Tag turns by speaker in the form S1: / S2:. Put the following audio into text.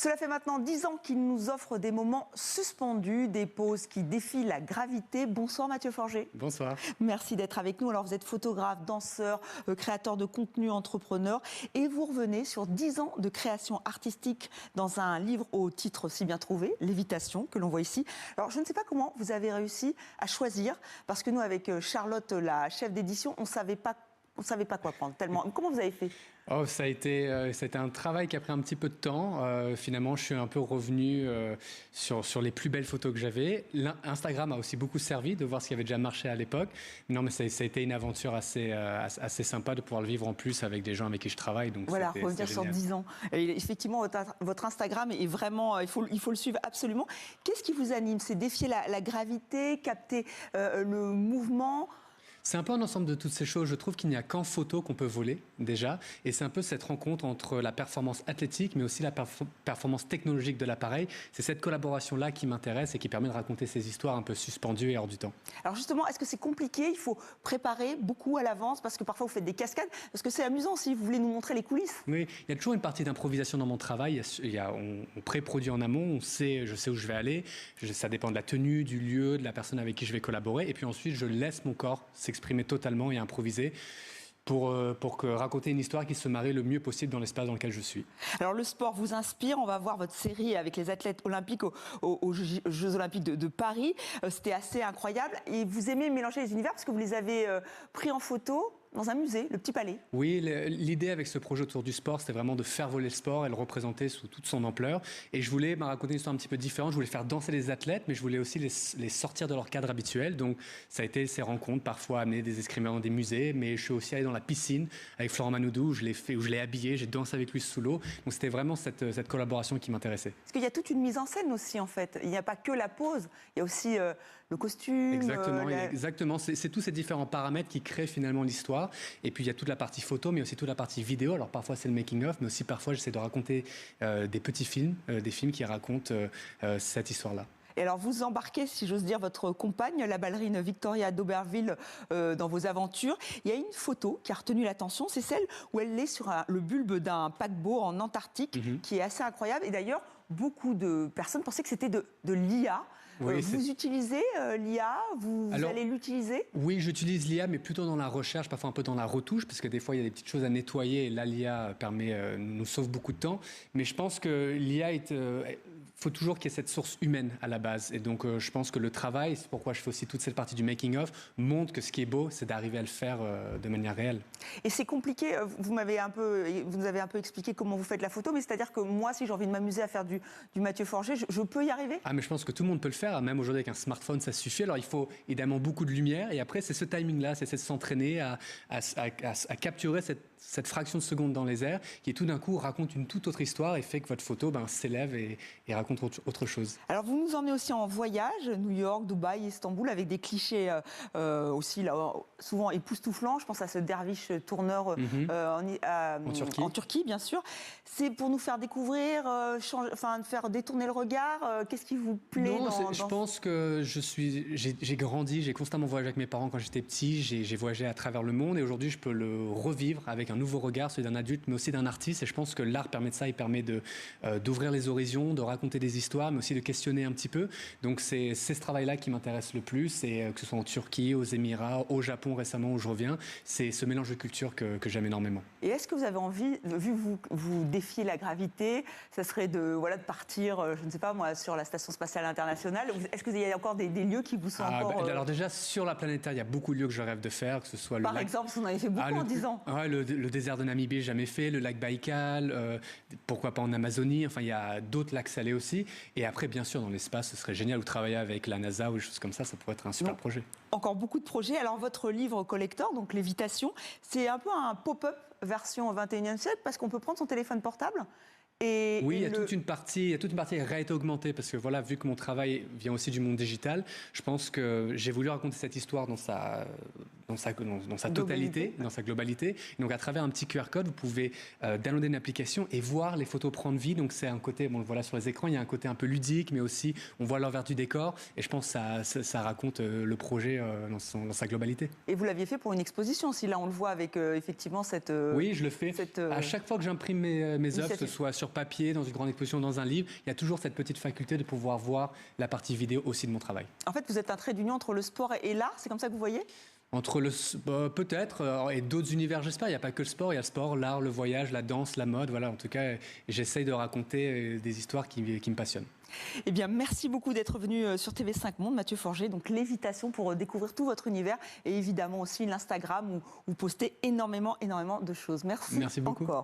S1: Cela fait maintenant 10 ans qu'il nous offre des moments suspendus, des pauses qui défient la gravité. Bonsoir Mathieu Forget.
S2: Bonsoir.
S1: Merci d'être avec nous. Alors vous êtes photographe, danseur, créateur de contenu, entrepreneur et vous revenez sur 10 ans de création artistique dans un livre au titre si bien trouvé, Lévitation, que l'on voit ici. Alors je ne sais pas comment vous avez réussi à choisir, parce que nous avec Charlotte, la chef d'édition, on ne savait pas quoi prendre tellement. Comment vous avez fait?
S2: Oh, ça a été un travail qui a pris un petit peu de temps. Finalement, je suis un peu revenu sur les plus belles photos que j'avais. Instagram a aussi beaucoup servi de voir ce qui avait déjà marché à l'époque. Non, mais ça a été une aventure assez sympa de pouvoir le vivre en plus avec des gens avec qui je travaille. Donc
S1: voilà, revenir sur 10 ans. Et effectivement, votre Instagram est vraiment, il faut le suivre absolument. Qu'est-ce qui vous anime? C'est défier la gravité, capter le mouvement?
S2: C'est un peu un ensemble de toutes ces choses. Je trouve qu'il n'y a qu'en photo qu'on peut voler, déjà. Et c'est un peu cette rencontre entre la performance athlétique, mais aussi la performance technologique de l'appareil. C'est cette collaboration-là qui m'intéresse et qui permet de raconter ces histoires un peu suspendues et hors du temps. Alors justement, est-ce que c'est compliqué? Il faut préparer beaucoup à l'avance, parce que parfois vous faites des cascades. Parce que c'est amusant si vous voulez nous montrer les coulisses. Oui, il y a toujours une partie d'improvisation dans mon travail. On pré-produit en amont, je sais où je vais aller. Ça dépend de la tenue, du lieu, de la personne avec qui je vais collaborer. Et puis ensuite, je laisse mon corps s'exprimer totalement et improviser pour raconter une histoire qui se marie le mieux possible dans l'espace dans lequel je suis.
S1: Alors le sport vous inspire, on va voir votre série avec les athlètes olympiques aux Jeux Olympiques de Paris. C'était assez incroyable et vous aimez mélanger les univers parce que vous les avez pris en photo dans un musée, le Petit Palais.
S2: Oui, l'idée avec ce projet autour du sport, c'était vraiment de faire voler le sport et le représenter sous toute son ampleur. Et je voulais raconter une histoire un petit peu différente. Je voulais faire danser les athlètes, mais je voulais aussi les sortir de leur cadre habituel. Donc, ça a été ces rencontres, parfois amener des escrimeurs dans des musées, mais je suis aussi allé dans la piscine avec Florent Manoudou, où je l'ai habillé, j'ai dansé avec lui sous l'eau. Donc, c'était vraiment cette collaboration qui m'intéressait.
S1: Parce qu'il y a toute une mise en scène aussi, en fait. Il n'y a pas que la pose, il y a aussi le costume.
S2: Exactement, exactement. C'est tous ces différents paramètres qui créent finalement l'histoire. Et puis il y a toute la partie photo, mais aussi toute la partie vidéo. Alors parfois c'est le making-of, mais aussi parfois j'essaie de raconter des petits films, des films qui racontent cette histoire-là.
S1: Et alors vous embarquez, si j'ose dire, votre compagne, la ballerine Victoria d'Auberville, dans vos aventures. Il y a une photo qui a retenu l'attention, c'est celle où elle est sur le bulbe d'un paquebot en Antarctique, qui est assez incroyable. Et d'ailleurs, beaucoup de personnes pensaient que c'était de l'IA. Oui, vous utilisez l'IA, vous allez l'utiliser?
S2: Oui, j'utilise l'IA, mais plutôt dans la recherche, parfois un peu dans la retouche, parce que des fois, il y a des petites choses à nettoyer, et là, l'IA nous sauve beaucoup de temps. Mais je pense que l'IA faut toujours qu'il y ait cette source humaine à la base. Et donc, je pense que le travail, c'est pourquoi je fais aussi toute cette partie du making-of, montre que ce qui est beau, c'est d'arriver à le faire de manière réelle.
S1: Et c'est compliqué, vous nous avez un peu expliqué comment vous faites la photo, mais c'est-à-dire que moi, si j'ai envie de m'amuser à faire du Mathieu Forget, je peux y arriver?
S2: Ah, mais je pense que tout le monde peut le faire. Même aujourd'hui, avec un smartphone, ça suffit. Alors, il faut évidemment beaucoup de lumière. Et après, c'est ce timing-là, c'est s'entraîner à capturer cette fraction de seconde dans les airs qui, tout d'un coup, raconte une toute autre histoire et fait que votre photo s'élève et raconte autre chose. Alors, vous nous emmenez aussi en voyage, New York, Dubaï, Istanbul, avec des clichés aussi là, souvent époustouflants. Je pense à ce derviche tourneur en Turquie, bien sûr. C'est pour nous faire découvrir, faire détourner le regard. Qu'est-ce qui vous plaît? Je pense que j'ai grandi, j'ai constamment voyagé avec mes parents quand j'étais petit, j'ai voyagé à travers le monde et aujourd'hui je peux le revivre avec un nouveau regard, celui d'un adulte mais aussi d'un artiste, et je pense que l'art permet de ça, il permet d'ouvrir les horizons, de raconter des histoires mais aussi de questionner un petit peu. Donc c'est ce travail-là qui m'intéresse le plus, et que ce soit en Turquie, aux Émirats, au Japon récemment où je reviens, c'est ce mélange de cultures que j'aime énormément.
S1: Et est-ce que vous avez envie, vu que vous défiez la gravité, ça serait de partir, je ne sais pas moi, sur la Station Spatiale Internationale? Est-ce qu'il y a encore des lieux qui vous sont encore...
S2: Alors déjà, sur la planète Terre, il y a beaucoup de lieux que je rêve de faire, que ce soit
S1: Par exemple, vous en avez fait beaucoup en 10 ans.
S2: Ouais, le désert de Namibie, j'ai jamais fait, le lac Baïkal, pourquoi pas en Amazonie, enfin il y a d'autres lacs salés aussi. Et après, bien sûr, dans l'espace, ce serait génial, ou travailler avec la NASA ou des choses comme ça pourrait être un super projet.
S1: Encore beaucoup de projets. Alors votre livre collector, donc Lévitation, c'est un peu un pop-up version 21e siècle, parce qu'on peut prendre son téléphone portable.
S2: Oui, il y a toute une partie réalité augmentée, parce que voilà, vu que mon travail vient aussi du monde digital, je pense que j'ai voulu raconter cette histoire dans sa totalité, dans sa globalité. Et donc à travers un petit QR code, vous pouvez downloader une application et voir les photos prendre vie. Donc c'est un côté, on le voit là sur les écrans, il y a un côté un peu ludique, mais aussi on voit l'envers du décor. Et je pense que ça raconte le projet dans sa globalité.
S1: Et vous l'aviez fait pour une exposition aussi, là on le voit avec effectivement cette...
S2: Oui, je le fais. À chaque fois que j'imprime mes œuvres, que ce soit sur papier, dans une grande exposition, dans un livre, il y a toujours cette petite faculté de pouvoir voir la partie vidéo aussi de mon travail.
S1: En fait, vous êtes un trait d'union entre le sport et l'art, c'est comme ça que vous voyez?
S2: Entre peut-être, et d'autres univers, j'espère. Il n'y a pas que le sport, il y a le sport, l'art, le voyage, la danse, la mode. Voilà, en tout cas, j'essaye de raconter des histoires qui me passionnent.
S1: Eh bien, merci beaucoup d'être venu sur TV5 Monde, Mathieu Forget. Donc, Lévitation pour découvrir tout votre univers et évidemment aussi l'Instagram où vous postez énormément de choses. Merci
S2: beaucoup.
S1: encore.